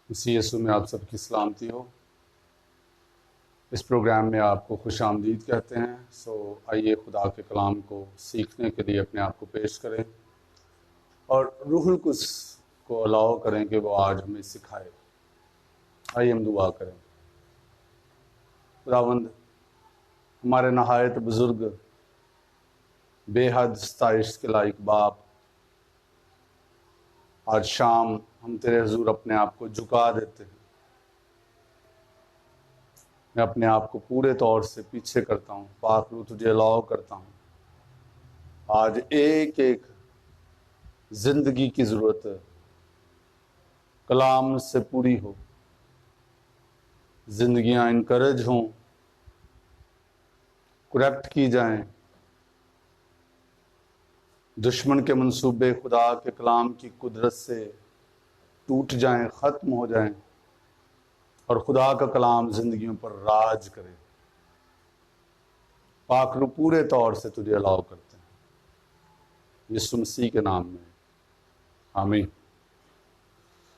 مسیح یسوع میں آپ سب کی سلامتی ہو۔ اس پروگرام میں آپ کو خوش آمدید کہتے ہیں۔ آئیے خدا کے کلام کو سیکھنے کے لیے اپنے آپ کو پیش کریں اور روح القدس کو الاؤ کریں کہ وہ آج ہمیں سکھائے۔ آئیے ہم دعا کریں۔ خداوند، ہمارے نہایت بزرگ، بے حد ستائش کے لائق باپ، آج شام ہم تیرے حضور اپنے آپ کو جھکا دیتے ہیں۔ میں اپنے آپ کو پورے طور سے پیچھے کرتا ہوں، پاک روح تجھے الاؤ کرتا ہوں۔ آج ایک ایک زندگی کی ضرورت ہے، کلام سے پوری ہو، زندگیاں انکریج ہوں، کریکٹ کی جائیں، دشمن کے منصوبے خدا کے کلام کی قدرت سے ٹوٹ جائیں، ختم ہو جائیں، اور خدا کا کلام زندگیوں پر راج کرے۔ پاک روح پورے طور سے تجھے الاؤ کرتے ہیں، یسوع مسیح کے نام میں، آمین۔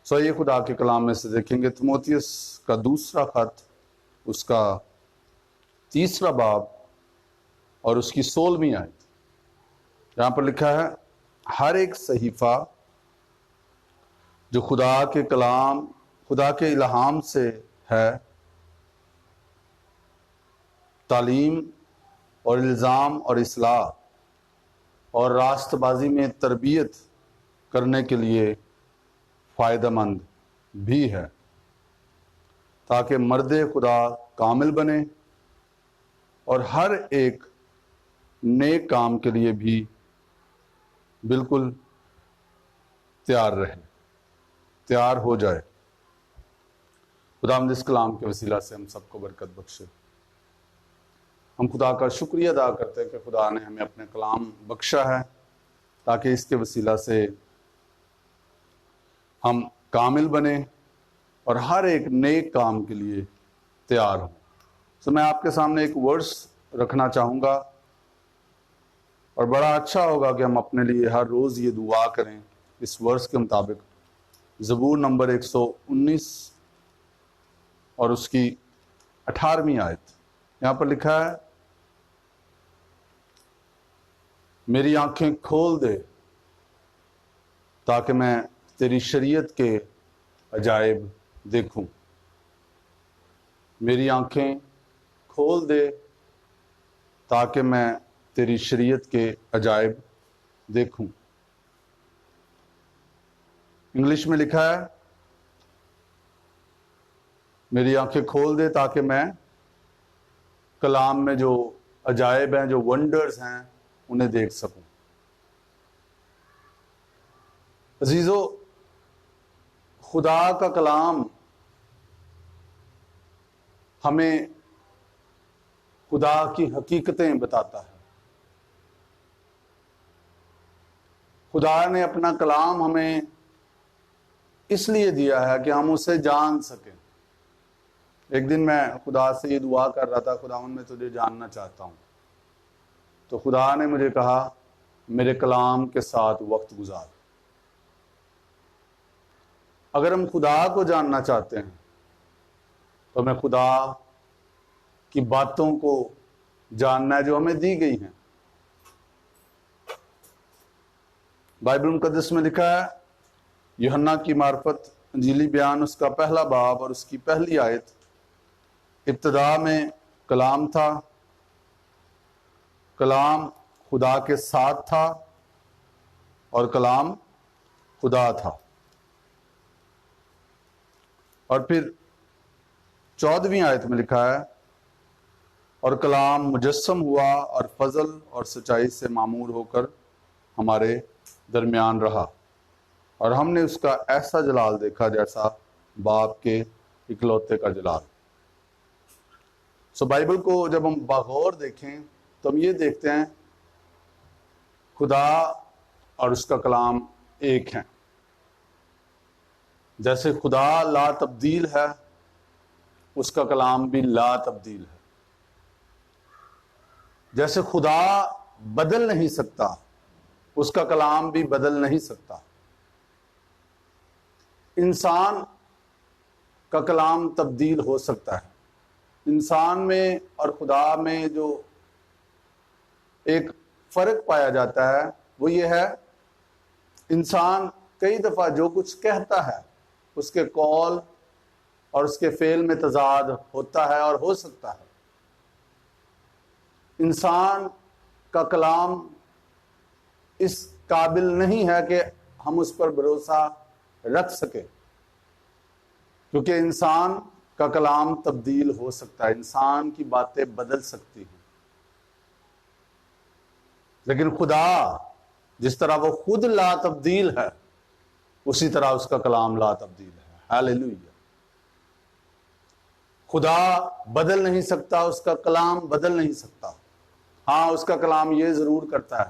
یہ خدا کے کلام میں سے دیکھیں گے تیموتھیوس کا دوسرا خط، اس کا 3 باب اور اس کی 16ویں آیت۔ یہاں پر لکھا ہے، ہر ایک صحیفہ جو خدا کے کلام، خدا کے الہام سے ہے، تعلیم اور الزام اور اصلاح اور راست بازی میں تربیت کرنے کے لیے فائدہ مند بھی ہے، تاکہ مرد خدا کامل بنے اور ہر ایک نیک کام کے لیے بھی بالکل تیار رہے، تیار ہو جائے۔ خداوند اس کلام کے وسیلہ سے ہم سب کو برکت بخشے۔ ہم خدا کا شکریہ ادا کرتے ہیں کہ خدا نے ہمیں اپنے کلام بخشا ہے تاکہ اس کے وسیلہ سے ہم کامل بنیں اور ہر ایک نیک کام کے لیے تیار ہوں۔ میں آپ کے سامنے ایک ورس رکھنا چاہوں گا، اور بڑا اچھا ہوگا کہ ہم اپنے لیے ہر روز یہ دعا کریں اس ورس کے مطابق۔ زبور نمبر 119 اور اس کی 18ویں آیت، یہاں پر لکھا ہے، میری آنکھیں کھول دے تاکہ میں تیری شریعت کے عجائب دیکھوں۔ میری آنکھیں کھول دے تاکہ میں تیری شریعت کے عجائب دیکھوں۔ انگلش میں لکھا ہے، میری آنکھیں کھول دے تاکہ میں کلام میں جو عجائب ہیں، جو ونڈرز ہیں، انہیں دیکھ سکوں۔ عزیزو، خدا کا کلام ہمیں خدا کی حقیقتیں بتاتا ہے۔ خدا نے اپنا کلام ہمیں اس لیے دیا ہے کہ ہم اسے جان سکیں۔ ایک دن میں خدا سے یہ دعا کر رہا تھا، خداوند میں تجھے جاننا چاہتا ہوں، تو خدا نے مجھے کہا، میرے کلام کے ساتھ وقت گزار۔ اگر ہم خدا کو جاننا چاہتے ہیں تو ہمیں خدا کی باتوں کو جاننا ہے جو ہمیں دی گئی ہیں۔ بائبل مقدس میں لکھا ہے، یوحنا کی معرفت انجیلی بیان، اس کا 1 باب اور اس کی 1 آیت، ابتدا میں کلام تھا، کلام خدا کے ساتھ تھا اور کلام خدا تھا۔ اور پھر 14ویں آیت میں لکھا ہے، اور کلام مجسم ہوا اور فضل اور سچائی سے معمور ہو کر ہمارے درمیان رہا، اور ہم نے اس کا ایسا جلال دیکھا جیسا باپ کے اکلوتے کا جلال۔ بائبل کو جب ہم بغور دیکھیں تو ہم یہ دیکھتے ہیں، خدا اور اس کا کلام ایک ہیں۔ جیسے خدا لا تبدیل ہے، اس کا کلام بھی لا تبدیل ہے۔ جیسے خدا بدل نہیں سکتا، اس کا کلام بھی بدل نہیں سکتا۔ انسان کا کلام تبدیل ہو سکتا ہے۔ انسان میں اور خدا میں جو ایک فرق پایا جاتا ہے وہ یہ ہے، انسان کئی دفعہ جو کچھ کہتا ہے اس کے قول اور اس کے فعل میں تضاد ہوتا ہے اور ہو سکتا ہے۔ انسان کا کلام اس قابل نہیں ہے کہ ہم اس پر بھروسہ رکھ سکیں، کیونکہ انسان کا کلام تبدیل ہو سکتا ہے، انسان کی باتیں بدل سکتی ہیں، لیکن خدا جس طرح وہ خود لا تبدیل ہے اسی طرح اس کا کلام لا تبدیل ہے۔ ہاللیلویہ۔ خدا بدل نہیں سکتا، اس کا کلام بدل نہیں سکتا۔ ہاں، اس کا کلام یہ ضرور کرتا ہے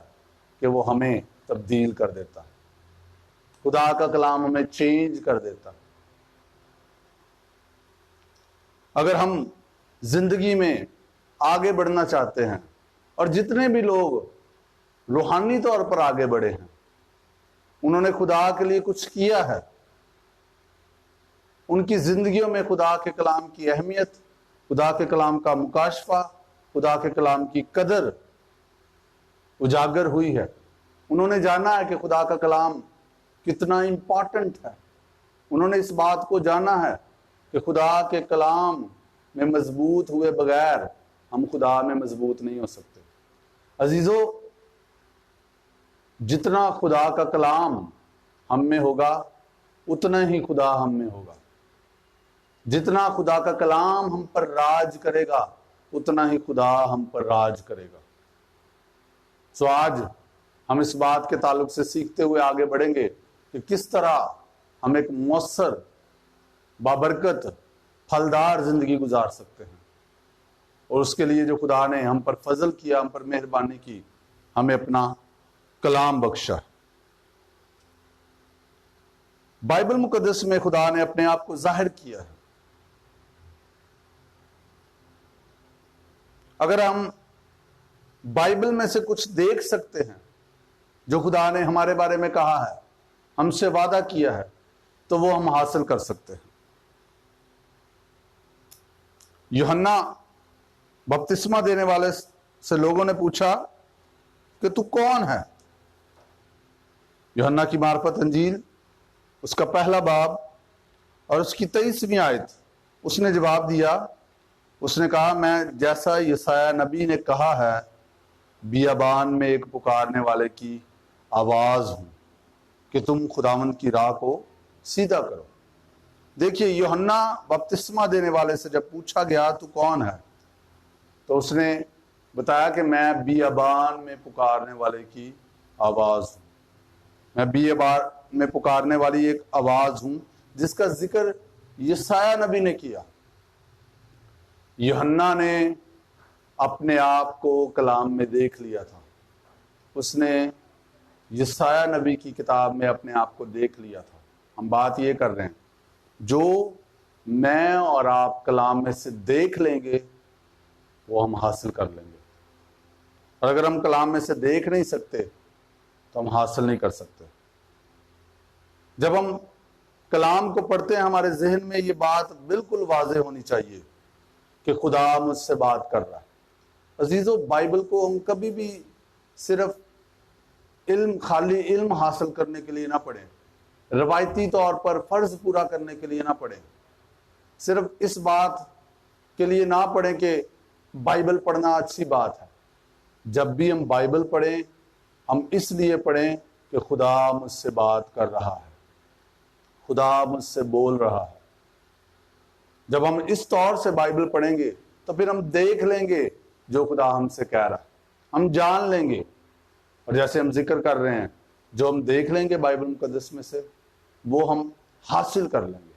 کہ وہ ہمیں تبدیل کر دیتا ہے۔ خدا کا کلام ہمیں چینج کر دیتا ہے۔ اگر ہم زندگی میں آگے بڑھنا چاہتے ہیں، اور جتنے بھی لوگ روحانی طور پر آگے بڑھے ہیں انہوں نے خدا کے لیے کچھ کیا ہے، ان کی زندگیوں میں خدا کے کلام کی اہمیت، خدا کے کلام کا مکاشفہ، خدا کے کلام کی قدر اجاگر ہوئی ہے۔ انہوں نے جانا ہے کہ خدا کا کلام کتنا امپورٹنٹ ہے۔ انہوں نے اس بات کو جانا ہے کہ خدا کے کلام میں مضبوط ہوئے بغیر ہم خدا میں مضبوط نہیں ہو سکتے۔ عزیزو، جتنا خدا کا کلام ہم میں ہوگا اتنا ہی خدا ہم میں ہوگا۔ جتنا خدا کا کلام ہم پر راج کرے گا اتنا ہی خدا ہم پر راج کرے گا۔ سو آج ہم اس بات کے تعلق سے سیکھتے ہوئے آگے بڑھیں گے کہ کس طرح ہم ایک مؤثر، بابرکت، پھلدار زندگی گزار سکتے ہیں، اور اس کے لیے جو خدا نے ہم پر فضل کیا، ہم پر مہربانی کی، ہمیں اپنا کلام بخشا۔ بائبل مقدس میں خدا نے اپنے آپ کو ظاہر کیا ہے۔ اگر ہم بائبل میں سے کچھ دیکھ سکتے ہیں جو خدا نے ہمارے بارے میں کہا ہے، ہم سے وعدہ کیا ہے، تو وہ ہم حاصل کر سکتے ہیں۔ یوحنا بپتسمہ دینے والے سے لوگوں نے پوچھا کہ تو کون ہے؟ یوحنا کی معرفت انجیل اس کا پہلا باب اور اس کی 23ویں آیت، اس نے جواب دیا، اس نے کہا، میں جیسا یسایہ نبی نے کہا ہے، بیابان میں ایک پکارنے والے کی آواز ہوں کہ تم خداوند کی راہ کو سیدھا کرو۔ دیکھیے، یوحنا بپتسمہ دینے والے سے جب پوچھا گیا تو کون ہے، تو اس نے بتایا کہ میں بیابان میں پکارنے والے کی آواز ہوں۔ میں بیابان میں پکارنے والی ایک آواز ہوں جس کا ذکر یسایہ نبی نے کیا۔ یوحنا نے اپنے آپ کو کلام میں دیکھ لیا تھا، اس نے یسایہ نبی کی کتاب میں اپنے آپ کو دیکھ لیا تھا۔ ہم بات یہ کر رہے ہیں، جو میں اور آپ کلام میں سے دیکھ لیں گے وہ ہم حاصل کر لیں گے، اور اگر ہم کلام میں سے دیکھ نہیں سکتے تو ہم حاصل نہیں کر سکتے۔ جب ہم کلام کو پڑھتے ہیں ہمارے ذہن میں یہ بات بالکل واضح ہونی چاہیے کہ خدا مجھ سے بات کر رہا ہے۔ عزیزو، بائبل کو ہم کبھی بھی صرف خالی علم حاصل کرنے کے لیے نہ پڑھیں، روایتی طور پر فرض پورا کرنے کے لیے نہ پڑھیں، صرف اس بات کے لیے نہ پڑھیں کہ بائبل پڑھنا اچھی بات ہے۔ جب بھی ہم بائبل پڑھیں ہم اس لیے پڑھیں کہ خدا مجھ سے بات کر رہا ہے، خدا مجھ سے بول رہا ہے۔ جب ہم اس طور سے بائبل پڑھیں گے تو پھر ہم دیکھ لیں گے جو خدا ہم سے کہہ رہا ہے، ہم جان لیں گے، اور جیسے ہم ذکر کر رہے ہیں جو ہم دیکھ لیں گے بائبل مقدس میں سے وہ ہم حاصل کر لیں گے۔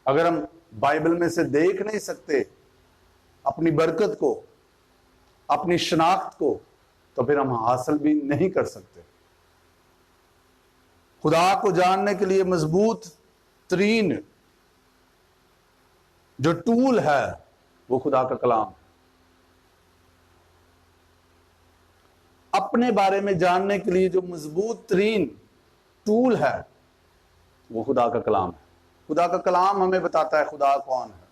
اگر ہم بائبل میں سے دیکھ نہیں سکتے اپنی برکت کو، اپنی شناخت کو، تو پھر ہم حاصل بھی نہیں کر سکتے۔ خدا کو جاننے کے لیے مضبوط ترین جو ٹول ہے وہ خدا کا کلام ہے۔ اپنے بارے میں جاننے کے لیے جو مضبوط ترین ٹول ہے وہ خدا کا کلام ہے۔ خدا کا کلام ہمیں بتاتا ہے خدا کون ہے.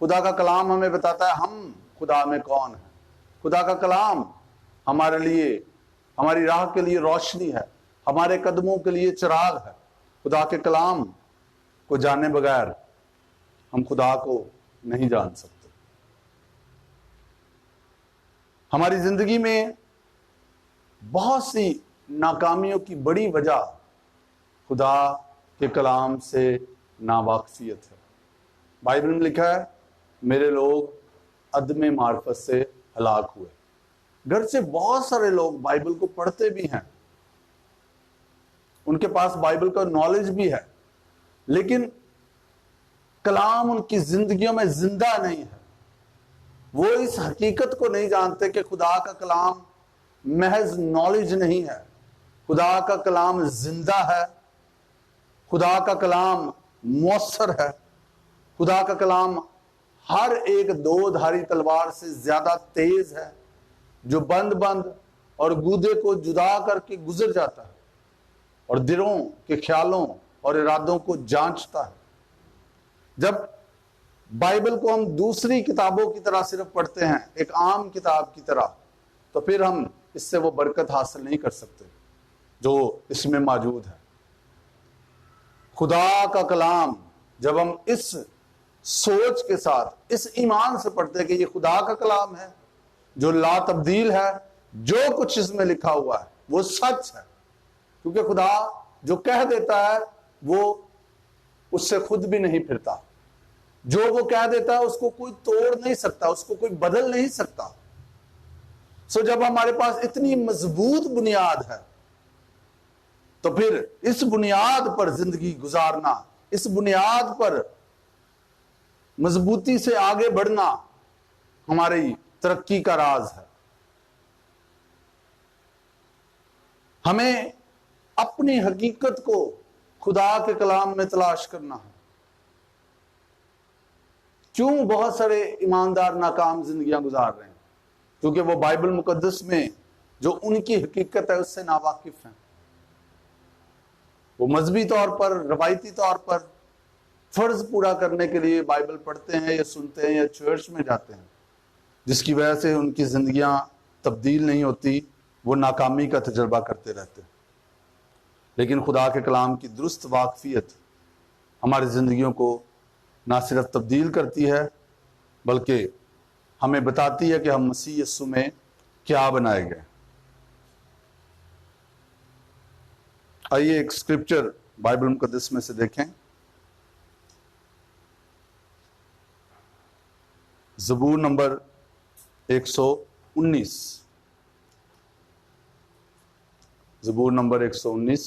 خدا کا کلام ہمیں بتاتا ہے ہم خدا میں کون ہیں. خدا کا کلام ہمارے لیے، ہماری راہ کے لیے روشنی ہے، ہمارے قدموں کے لیے چراغ ہے. خدا کے کلام کو جانے بغیر ہم خدا کو نہیں جان سکتے. ہماری زندگی میں بہت سی ناکامیوں کی بڑی وجہ خدا کے کلام سے ناواقفیت ہے. بائبل میں لکھا ہے میرے لوگ عدم معرفت سے ہلاک ہوئے. گھر سے بہت سارے لوگ بائبل کو پڑھتے بھی ہیں، ان کے پاس بائبل کا نالج بھی ہے، لیکن کلام ان کی زندگیوں میں زندہ نہیں ہے. وہ اس حقیقت کو نہیں جانتے کہ خدا کا کلام محض نالج نہیں ہے، خدا کا کلام زندہ ہے، خدا کا کلام مؤثر ہے، خدا کا کلام ہر ایک دو دھاری تلوار سے زیادہ تیز ہے، جو بند اور گودے کو جدا کر کے گزر جاتا ہے اور دلوں کے خیالوں اور ارادوں کو جانچتا ہے. جب بائبل کو ہم دوسری کتابوں کی طرح صرف پڑھتے ہیں، ایک عام کتاب کی طرح، تو پھر ہم اس سے وہ برکت حاصل نہیں کر سکتے جو اس میں موجود ہے. خدا کا کلام جب ہم اس سوچ کے ساتھ، اس ایمان سے پڑھتے ہیں کہ یہ خدا کا کلام ہے جو لا تبدیل ہے، جو کچھ اس میں لکھا ہوا ہے وہ سچ ہے، کیونکہ خدا جو کہہ دیتا ہے وہ اس سے خود بھی نہیں پھرتا. جو وہ کہہ دیتا ہے اس کو کوئی توڑ نہیں سکتا، اس کو کوئی بدل نہیں سکتا. جب ہمارے پاس اتنی مضبوط بنیاد ہے تو پھر اس بنیاد پر زندگی گزارنا، اس بنیاد پر مضبوطی سے آگے بڑھنا ہماری ترقی کا راز ہے. ہمیں اپنی حقیقت کو خدا کے کلام میں تلاش کرنا ہے. کیوں بہت سارے ایماندار ناکام زندگیاں گزار رہے ہیں؟ کیونکہ وہ بائبل مقدس میں جو ان کی حقیقت ہے اس سے ناواقف ہیں. وہ مذہبی طور پر، روایتی طور پر فرض پورا کرنے کے لیے بائبل پڑھتے ہیں یا سنتے ہیں یا چرچ میں جاتے ہیں، جس کی وجہ سے ان کی زندگیاں تبدیل نہیں ہوتی، وہ ناکامی کا تجربہ کرتے رہتے. لیکن خدا کے کلام کی درست واقفیت ہماری زندگیوں کو نہ صرف تبدیل کرتی ہے بلکہ ہمیں بتاتی ہے کہ ہم مسیح یسوع میں کیا بنائے گئے. آئیے ایک اسکرپچر بائبل مقدس میں سے دیکھیں. زبور نمبر 119. زبور نمبر 119.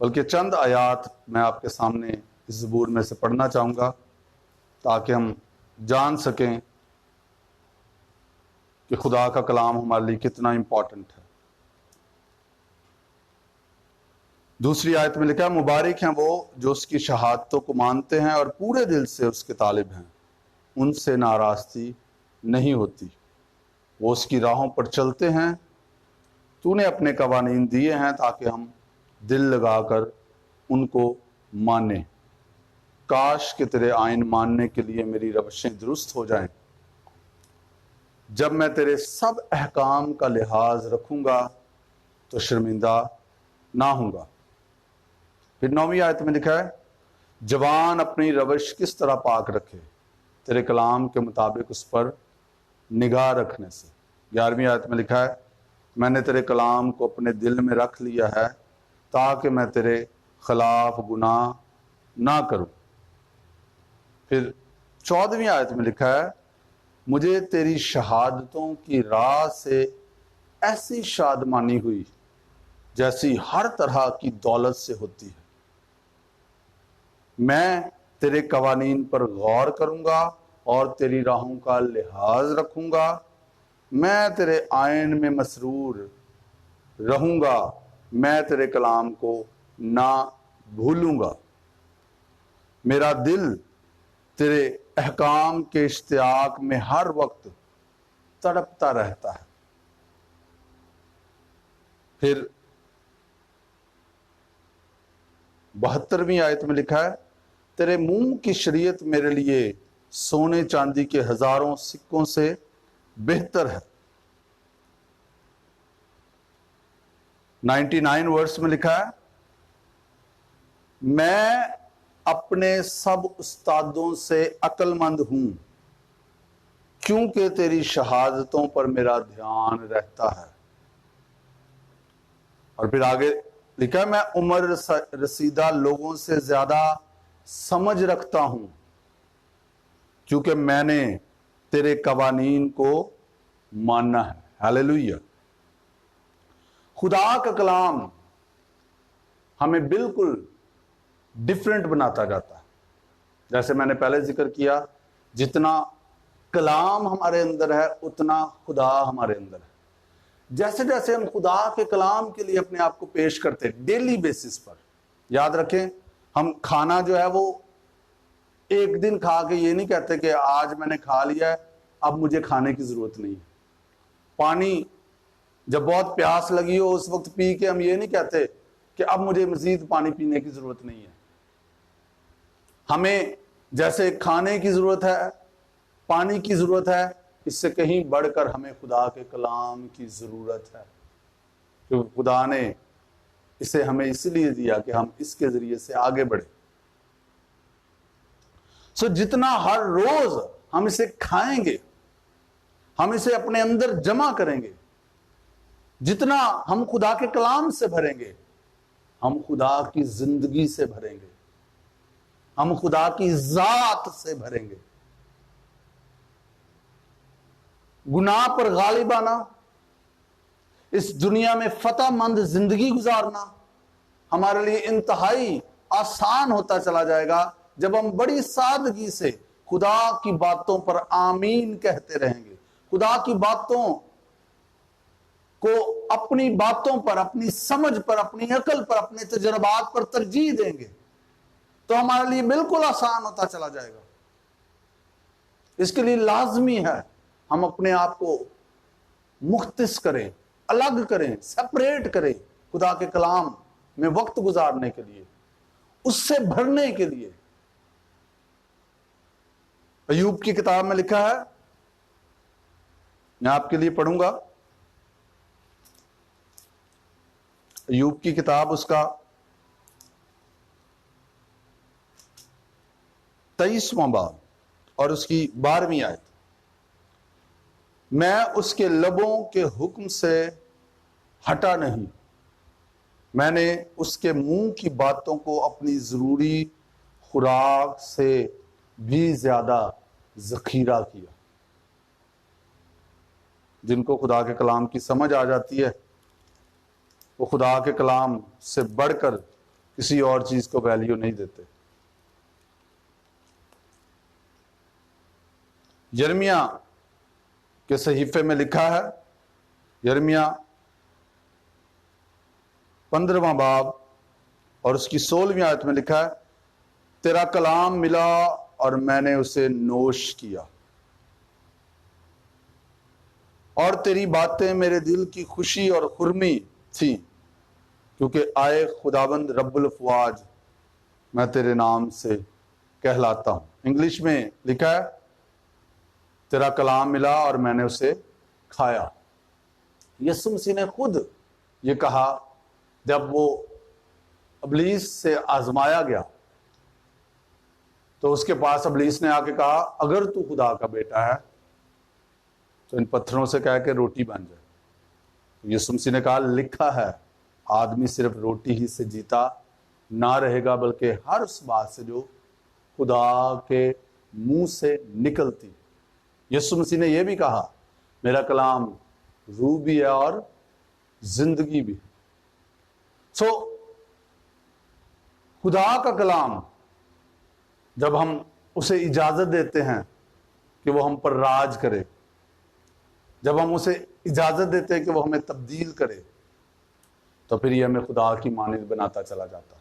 بلکہ چند آیات میں آپ کے سامنے اس زبور میں سے پڑھنا چاہوں گا تاکہ ہم جان سکیں کہ خدا کا کلام ہمارے لیے کتنا امپورٹنٹ ہے. دوسری آیت میں لکھا ہے مبارک ہیں وہ جو اس کی شہادتوں کو مانتے ہیں اور پورے دل سے اس کے طالب ہیں، ان سے ناراستی نہیں ہوتی. وہ اس کی راہوں پر چلتے ہیں. تو نے اپنے قوانین دیے ہیں تاکہ ہم دل لگا کر ان کو مانیں. کاش کہ تیرے آئین ماننے کے لیے میری روشیں درست ہو جائیں. جب میں تیرے سب احکام کا لحاظ رکھوں گا تو شرمندہ نہ ہوں گا. پھر 9ویں آیت میں لکھا ہے جوان اپنی روش کس طرح پاک رکھے تیرے کلام کے مطابق اس پر نگاہ رکھنے سے. 11ویں آیت میں لکھا ہے میں نے تیرے کلام کو اپنے دل میں رکھ لیا ہے تاکہ میں تیرے خلاف گناہ نہ کروں. پھر 14ویں آیت میں لکھا ہے مجھے تیری شہادتوں کی راہ سے ایسی شادمانی ہوئی جیسی ہر طرح کی دولت سے ہوتی ہے. میں تیرے قوانین پر غور کروں گا اور تیری راہوں کا لحاظ رکھوں گا. میں تیرے آئین میں مسرور رہوں گا. میں تیرے کلام کو نہ بھولوں گا. میرا دل تیرے احکام کے اشتیاق میں ہر وقت تڑپتا رہتا ہے. پھر 72ویں آیت میں لکھا ہے تیرے منہ کی شریعت میرے لیے سونے چاندی کے ہزاروں سکوں سے بہتر ہے۔ 99 ورس میں لکھا ہے میں اپنے سب استادوں سے عقل مند ہوں کیونکہ تیری شہادتوں پر میرا دھیان رہتا ہے۔ اور پھر آگے لکھا ہے میں عمر رسیدہ لوگوں سے زیادہ سمجھ رکھتا ہوں کیونکہ میں نے تیرے قوانین کو ماننا ہے۔ ہاللیلویہ۔ خدا کا کلام ہمیں بالکل ڈیفرنٹ بناتا جاتا ہے۔ جیسے میں نے پہلے ذکر کیا جتنا کلام ہمارے اندر ہے اتنا خدا ہمارے اندر ہے۔ جیسے جیسے ہم خدا کے کلام کے لیے اپنے آپ کو پیش کرتے ڈیلی بیسس پر، یاد رکھیں ہم کھانا جو ہے وہ ایک دن کھا کے یہ نہیں کہتے کہ آج میں نے کھا لیا ہے اب مجھے کھانے کی ضرورت نہیں ہے۔ پانی جب بہت پیاس لگی ہو اس وقت پی کے ہم یہ نہیں کہتے کہ اب مجھے مزید پانی پینے کی ضرورت نہیں ہے۔ ہمیں جیسے کھانے کی ضرورت ہے، پانی کی ضرورت ہے، اس سے کہیں بڑھ کر ہمیں خدا کے کلام کی ضرورت ہے، کیونکہ خدا نے اسے ہمیں اس لیے دیا کہ ہم اس کے ذریعے سے آگے بڑھیں۔ جتنا ہر روز ہم اسے کھائیں گے، ہم اسے اپنے اندر جمع کریں گے، جتنا ہم خدا کے کلام سے بھریں گے، ہم خدا کی زندگی سے بھریں گے، ہم خدا کی ذات سے بھریں گے۔ گناہ پر غالب آنا، اس دنیا میں فتح مند زندگی گزارنا ہمارے لیے انتہائی آسان ہوتا چلا جائے گا جب ہم بڑی سادگی سے خدا کی باتوں پر آمین کہتے رہیں گے، خدا کی باتوں کو اپنی باتوں پر، اپنی سمجھ پر، اپنی عقل پر، اپنے تجربات پر ترجیح دیں گے تو ہمارے لیے بالکل آسان ہوتا چلا جائے گا۔ اس کے لیے لازمی ہے ہم اپنے آپ کو مختص کریں، الگ کریں، سپریٹ کریں خدا کے کلام میں وقت گزارنے کے لیے، اس سے بھرنے کے لیے۔ ایوب کی کتاب میں لکھا ہے، میں آپ کے لیے پڑھوں گا، ایوب کی کتاب اس کا 23واں باب اور اس کی 12ویں آیت۔ میں اس کے لبوں کے حکم سے ہٹا نہیں، میں نے اس کے منہ کی باتوں کو اپنی ضروری خوراک سے بھی زیادہ ذخیرہ کیا۔ جن کو خدا کے کلام کی سمجھ آ جاتی ہے وہ خدا کے کلام سے بڑھ کر کسی اور چیز کو ویلیو نہیں دیتے۔ یرمیہ کے صحیفے میں لکھا ہے، یرمیہ 15واں باب اور اس کی 16ویں آیت میں لکھا ہے، تیرا کلام ملا اور میں نے اسے نوش کیا، اور تیری باتیں میرے دل کی خوشی اور خرمی تھی، کیونکہ آئے خداوند رب الافواج میں تیرے نام سے کہلاتا ہوں۔ انگلش میں لکھا ہے، تیرا کلام ملا اور میں نے اسے کھایا۔ یسوع مسیح نے خود یہ کہا جب وہ ابلیس سے آزمایا گیا تو اس کے پاس ابلیس نے آ کے کہا اگر تو خدا کا بیٹا ہے تو ان پتھروں سے کہہ کے روٹی بن جائے۔ یسوع مسیح نے کہا لکھا ہے آدمی صرف روٹی ہی سے جیتا نہ رہے گا بلکہ ہر اس بات سے جو خدا کے منہ سے نکلتی۔ یسوع مسیح نے یہ بھی کہا میرا کلام روح بھی ہے اور زندگی بھی ہے۔ خدا کا کلام جب ہم اسے اجازت دیتے ہیں کہ وہ ہم پر راج کرے، جب ہم اسے اجازت دیتے ہیں کہ وہ ہمیں تبدیل کرے، تو پھر یہ ہمیں خدا کی مانند بناتا چلا جاتا۔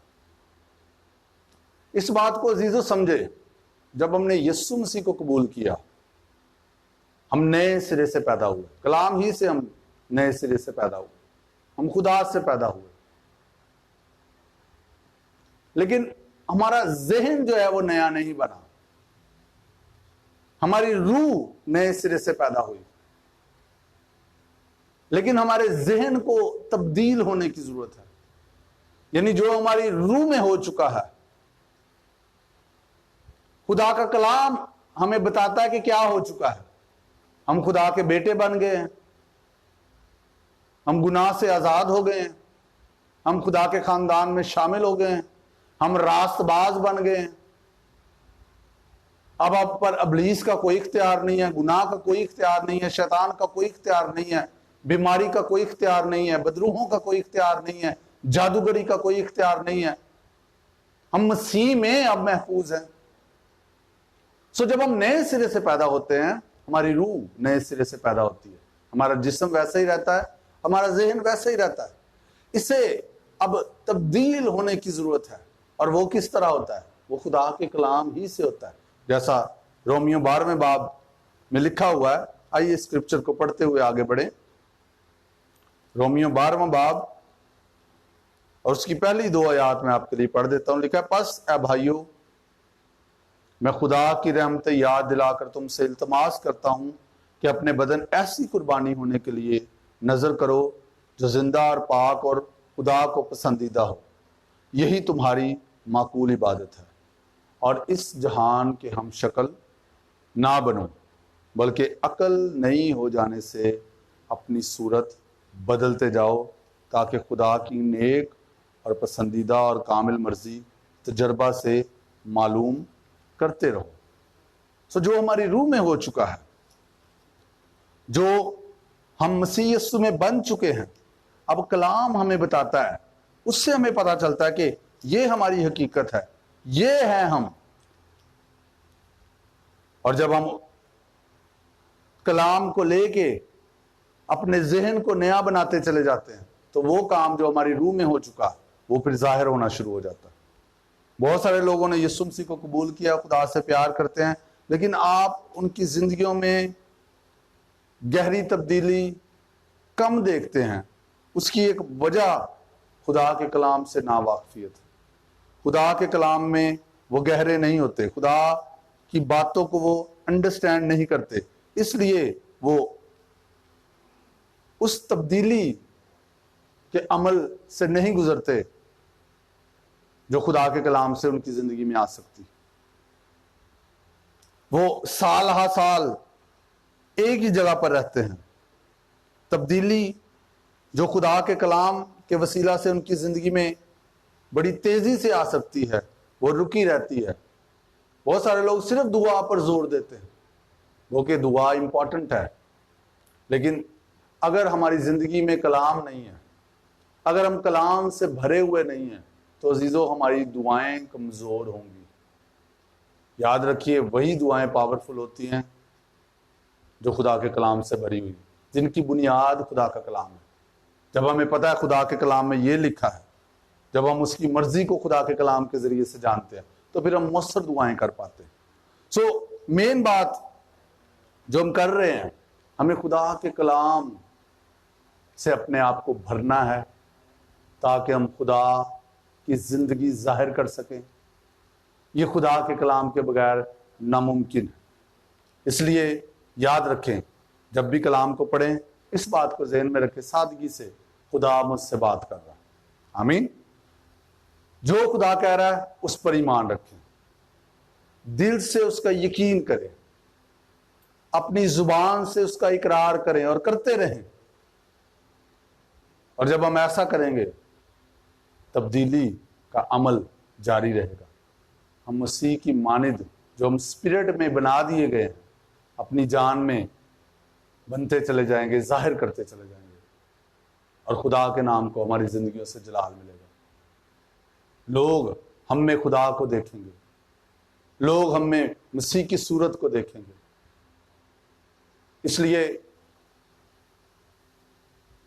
اس بات کو عزیزو سمجھے، جب ہم نے یسوع مسیح کو قبول کیا ہم نئے سرے سے پیدا ہوئے، کلام ہی سے ہم نئے سرے سے پیدا ہوئے، ہم خدا سے پیدا ہوئے۔ لیکن ہمارا ذہن جو ہے وہ نیا نہیں بنا، ہماری روح نئے سرے سے پیدا ہوئی، لیکن ہمارے ذہن کو تبدیل ہونے کی ضرورت ہے۔ یعنی جو ہماری روح میں ہو چکا ہے، خدا کا کلام ہمیں بتاتا ہے کہ کیا ہو چکا ہے۔ ہم خدا کے بیٹے بن گئے ہیں، ہم گناہ سے آزاد ہو گئے ہیں، ہم خدا کے خاندان میں شامل ہو گئے ہیں، ہم راست باز بن گئے ہیں۔ اب آپ پر ابلیس کا کوئی اختیار نہیں ہے، گناہ کا کوئی اختیار نہیں ہے، شیطان کا کوئی اختیار نہیں ہے، بیماری کا کوئی اختیار نہیں ہے، بدروحوں کا کوئی اختیار نہیں ہے، جادوگری کا کوئی اختیار نہیں ہے۔ ہم مسیح میں اب محفوظ ہیں۔ سو جب ہم نئے سرے سے پیدا ہوتے ہیں، ہماری روح نئے سرے سے پیدا ہوتی ہے، ہمارا جسم ویسا ہی رہتا ہے، ہمارا ذہن ویسا ہی رہتا ہے۔ اسے اب تبدیل ہونے کی ضرورت ہے، اور وہ کس طرح ہوتا ہے؟ وہ خدا کے کلام ہی سے ہوتا ہے، جیسا رومیو 12 باب میں لکھا ہوا ہے۔ آئیے اسکرپچر کو پڑھتے ہوئے آگے بڑھیں۔ رومیو 12 باب اور اس کی پہلی 2 آیات میں آپ کے لیے پڑھ دیتا ہوں۔ لکھا ہے، پس اے بھائیو، میں خدا کی رحمت یاد دلا کر تم سے التماس کرتا ہوں کہ اپنے بدن ایسی قربانی ہونے کے لیے نظر کرو جو زندہ اور پاک اور خدا کو پسندیدہ ہو، یہی تمہاری معقول عبادت ہے۔ اور اس جہان کے ہم شکل نہ بنو، بلکہ عقل نئی ہو جانے سے اپنی صورت بدلتے جاؤ، تاکہ خدا کی نیک اور پسندیدہ اور کامل مرضی تجربہ سے معلوم کرتے رہو۔ سو جو ہماری روح میں ہو چکا ہے، جو ہم مسیح یسوع میں بن چکے ہیں، اب کلام ہمیں بتاتا ہے، اس سے ہمیں پتہ چلتا ہے کہ یہ ہماری حقیقت ہے، یہ ہے ہم۔ اور جب ہم کلام کو لے کے اپنے ذہن کو نیا بناتے چلے جاتے ہیں، تو وہ کام جو ہماری روح میں ہو چکا وہ پھر ظاہر ہونا شروع ہو جاتا ہے۔ بہت سارے لوگوں نے یسوع مسیح کو قبول کیا، خدا سے پیار کرتے ہیں، لیکن آپ ان کی زندگیوں میں گہری تبدیلی کم دیکھتے ہیں۔ اس کی ایک وجہ خدا کے کلام سے ناواقفیت ہے۔ خدا کے کلام میں وہ گہرے نہیں ہوتے، خدا کی باتوں کو وہ انڈرسٹینڈ نہیں کرتے، اس لیے وہ اس تبدیلی کے عمل سے نہیں گزرتے جو خدا کے کلام سے ان کی زندگی میں آ سکتی۔ وہ سال ہا سال ایک ہی جگہ پر رہتے ہیں۔ تبدیلی جو خدا کے کلام کے وسیلہ سے ان کی زندگی میں بڑی تیزی سے آ سکتی ہے، وہ رکی رہتی ہے۔ بہت سارے لوگ صرف دعا پر زور دیتے ہیں، وہ کہ دعا امپورٹنٹ ہے، لیکن اگر ہماری زندگی میں کلام نہیں ہے، اگر ہم کلام سے بھرے ہوئے نہیں ہیں، تو عزیزو ہماری دعائیں کمزور ہوں گی۔ یاد رکھیے، وہی دعائیں پاورفل ہوتی ہیں جو خدا کے کلام سے بھری ہوئی، جن کی بنیاد خدا کا کلام ہے۔ جب ہمیں پتہ ہے خدا کے کلام میں یہ لکھا ہے، جب ہم اس کی مرضی کو خدا کے کلام کے ذریعے سے جانتے ہیں، تو پھر ہم مؤثر دعائیں کر پاتے ہیں۔ سو مین بات جو ہم کر رہے ہیں، ہمیں خدا کے کلام سے اپنے آپ کو بھرنا ہے، تاکہ ہم خدا کی زندگی ظاہر کر سکیں۔ یہ خدا کے کلام کے بغیر ناممکن ہے۔ اس لیے یاد رکھیں، جب بھی کلام کو پڑھیں، اس بات کو ذہن میں رکھیں، سادگی سے خدا مجھ سے بات کر رہا ہے۔ آمین۔ جو خدا کہہ رہا ہے اس پر ایمان رکھیں، دل سے اس کا یقین کریں، اپنی زبان سے اس کا اقرار کریں اور کرتے رہیں۔ اور جب ہم ایسا کریں گے، تبدیلی کا عمل جاری رہے گا۔ ہم مسیح کی مانند جو ہم اسپرٹ میں بنا دیے گئے ہیں، اپنی جان میں بنتے چلے جائیں گے، ظاہر کرتے چلے جائیں گے، اور خدا کے نام کو ہماری زندگیوں سے جلال ملے گا۔ لوگ ہم میں خدا کو دیکھیں گے، لوگ ہم میں مسیح کی صورت کو دیکھیں گے۔ اس لیے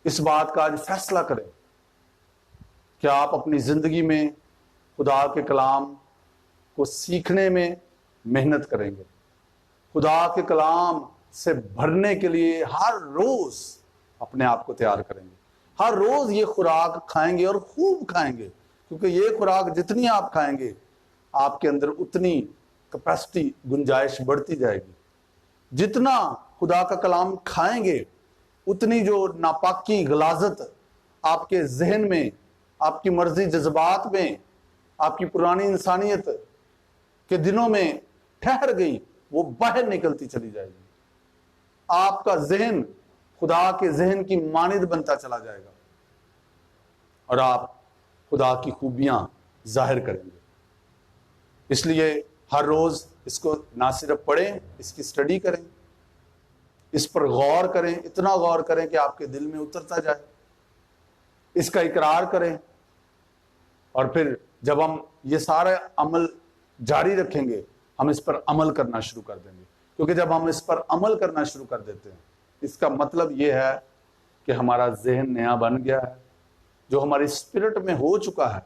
اس بات کا آج فیصلہ کریں کہ آپ اپنی زندگی میں خدا کے کلام کو سیکھنے میں محنت کریں گے، خدا کے کلام سے بھرنے کے لیے ہر روز اپنے آپ کو تیار کریں گے، ہر روز یہ خوراک کھائیں گے اور خوب کھائیں گے، کیونکہ یہ خوراک جتنی آپ کھائیں گے آپ کے اندر اتنی کیپیسٹی گنجائش بڑھتی جائے گی. جتنا خدا کا کلام کھائیں گے اتنی جو ناپاکی غلاظت آپ کے ذہن میں، آپ کی مرضی جذبات میں، آپ کی پرانی انسانیت کے دنوں میں ٹھہر گئی وہ باہر نکلتی چلی جائے گی. آپ کا ذہن خدا کے ذہن کی مانند بنتا چلا جائے گا اور آپ خدا کی خوبیاں ظاہر کریں گے. اس لیے ہر روز اس کو نہ صرف پڑھیں، اس کی اسٹڈی کریں، اس پر غور کریں، اتنا غور کریں کہ آپ کے دل میں اترتا جائے، اس کا اقرار کریں. اور پھر جب ہم یہ سارا عمل جاری رکھیں گے ہم اس پر عمل کرنا شروع کر دیں گے. کیونکہ جب ہم اس پر عمل کرنا شروع کر دیتے ہیں اس کا مطلب یہ ہے کہ ہمارا ذہن نیا بن گیا ہے، جو ہماری اسپرٹ میں ہو چکا ہے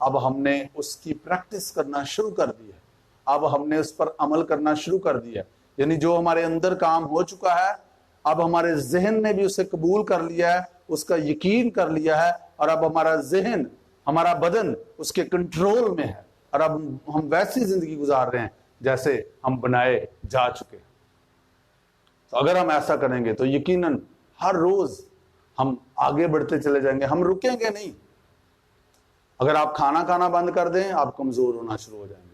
اب ہم نے اس کی پریکٹس کرنا شروع کر دی ہے، اب ہم نے اس پر عمل کرنا شروع کر دیا ہے. یعنی جو ہمارے اندر کام ہو چکا ہے اب ہمارے ذہن نے بھی اسے قبول کر لیا ہے، اس کا یقین کر لیا ہے، اور اب ہمارا ذہن، ہمارا بدن اس کے کنٹرول میں ہے، اور اب ہم ویسی زندگی گزار رہے ہیں جیسے ہم بنائے جا چکے. تو اگر ہم ایسا کریں گے تو یقیناً ہر روز ہم آگے بڑھتے چلے جائیں گے، ہم رکیں گے نہیں. اگر آپ کھانا کھانا بند کر دیں آپ کمزور ہونا شروع ہو جائیں گے.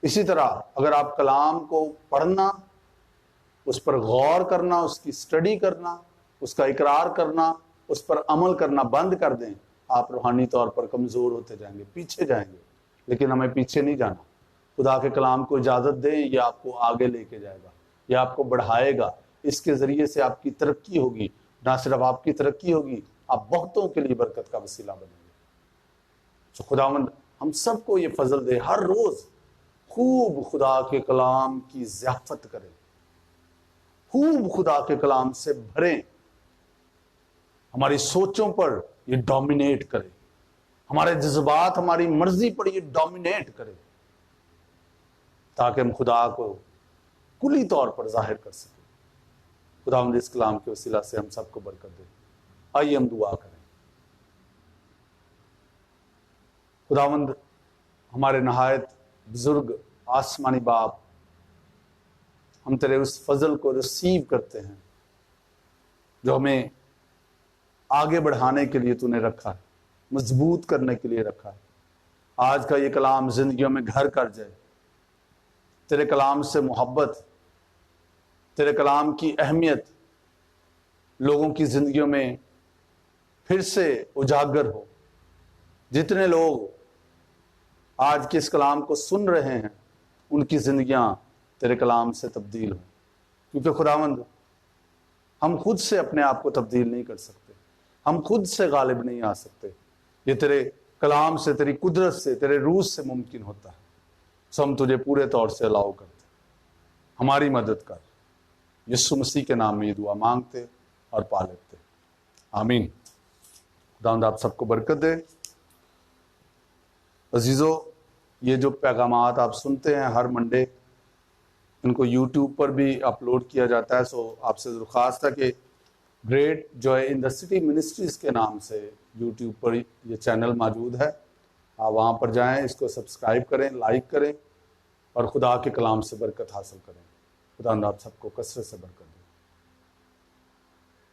اسی طرح اگر آپ کلام کو پڑھنا، اس پر غور کرنا، اس کی اسٹڈی کرنا، اس کا اقرار کرنا، اس پر عمل کرنا بند کر دیں آپ روحانی طور پر کمزور ہوتے جائیں گے، پیچھے جائیں گے. لیکن ہمیں پیچھے نہیں جانا. خدا کے کلام کو اجازت دیں، یہ آپ کو آگے لے کے جائے گا، یہ آپ کو بڑھائے گا. اس کے ذریعے سے آپ کی ترقی ہوگی. نہ صرف آپ کی ترقی ہوگی، آپ بہتوں کے لیے برکت کا وسیلہ بنیں گے. تو خداوند ہم سب کو یہ فضل دے، ہر روز خوب خدا کے کلام کی ضیافت کریں، خوب خدا کے کلام سے بھریں، ہماری سوچوں پر یہ ڈومینیٹ کرے، ہمارے جذبات ہماری مرضی پر یہ ڈومینیٹ کرے، تاکہ ہم خدا کو کلی طور پر ظاہر کر سکیں. خداوند اس کلام کے وسیلہ سے ہم سب کو برکت دے. آئیے ہم دعا کریں. خداوند ہمارے نہایت بزرگ آسمانی باپ، ہم تیرے اس فضل کو ریسیو کرتے ہیں جو ہمیں آگے بڑھانے کے لیے تو نے رکھا ہے، مضبوط کرنے کے لیے رکھا ہے. آج کا یہ کلام زندگیوں میں گھر کر جائے. تیرے کلام سے محبت، تیرے کلام کی اہمیت لوگوں کی زندگیوں میں پھر سے اجاگر ہو. جتنے لوگ آج کے اس کلام کو سن رہے ہیں ان کی زندگیاں تیرے کلام سے تبدیل ہوں. کیونکہ خداوند ہم خود سے اپنے آپ کو تبدیل نہیں کر سکتے، ہم خود سے غالب نہیں آ سکتے. یہ تیرے کلام سے، تیری قدرت سے، تیرے روح سے ممکن ہوتا ہے. سو ہم تجھے پورے طور سے الاؤ کرتے، ہماری مدد کر. یسوع مسیح کے نام میں یہ دعا مانگتے اور پا لیتے. آمین. خداوند آپ سب کو برکت دے. عزیزو، یہ جو پیغامات آپ سنتے ہیں ہر منڈے، ان کو یوٹیوب پر بھی اپلوڈ کیا جاتا ہے. سو آپ سے درخواست ہے کہ great joy in the city ministries کے نام سے یوٹیوب پر یہ چینل موجود ہے، آپ وہاں پر جائیں، اس کو سبسکرائب کریں، لائک کریں اور خدا کے کلام سے برکت حاصل کریں. خدا آپ سب کو کثرت سے برکت دے.